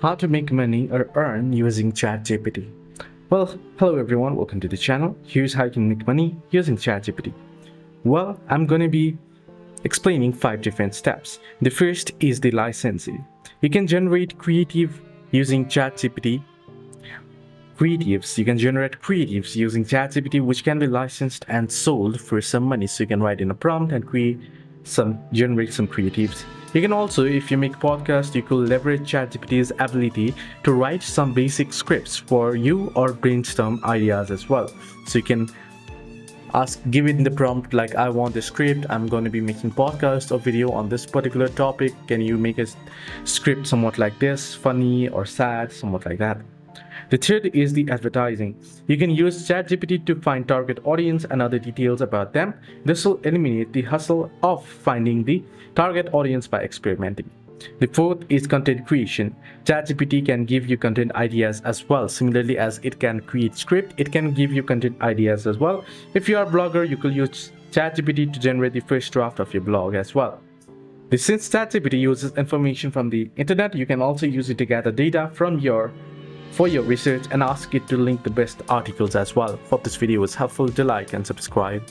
How to make money or earn using ChatGPT. Well, hello everyone, welcome to the channel. Here's how you can make money using ChatGPT. Well, I'm going to be explaining 5 different steps. The first is the licensing. You can generate creative using ChatGPT. You can generate creatives using ChatGPT, which can be licensed and sold for some money. So you can write in a prompt and generate some creatives. You can also, if you make podcasts, you could leverage ChatGPT's ability to write some basic scripts for you or brainstorm ideas as well. So you can give it the prompt like, I want a script, I'm going to be making podcast or video on this particular topic. Can you make a script somewhat like this, funny or sad, somewhat like that. The third is the advertising. You can use ChatGPT to find target audience and other details about them. This will eliminate the hustle of finding the target audience by experimenting. The fourth is content creation. ChatGPT can give you content ideas as well. Similarly, as it can create script, it can give you content ideas as well. If you are a blogger, you could use ChatGPT to generate the first draft of your blog as well. Since ChatGPT uses information from the internet, you can also use it to gather data for your research and ask it to link the best articles as well. Hope this video was helpful. Do like and subscribe.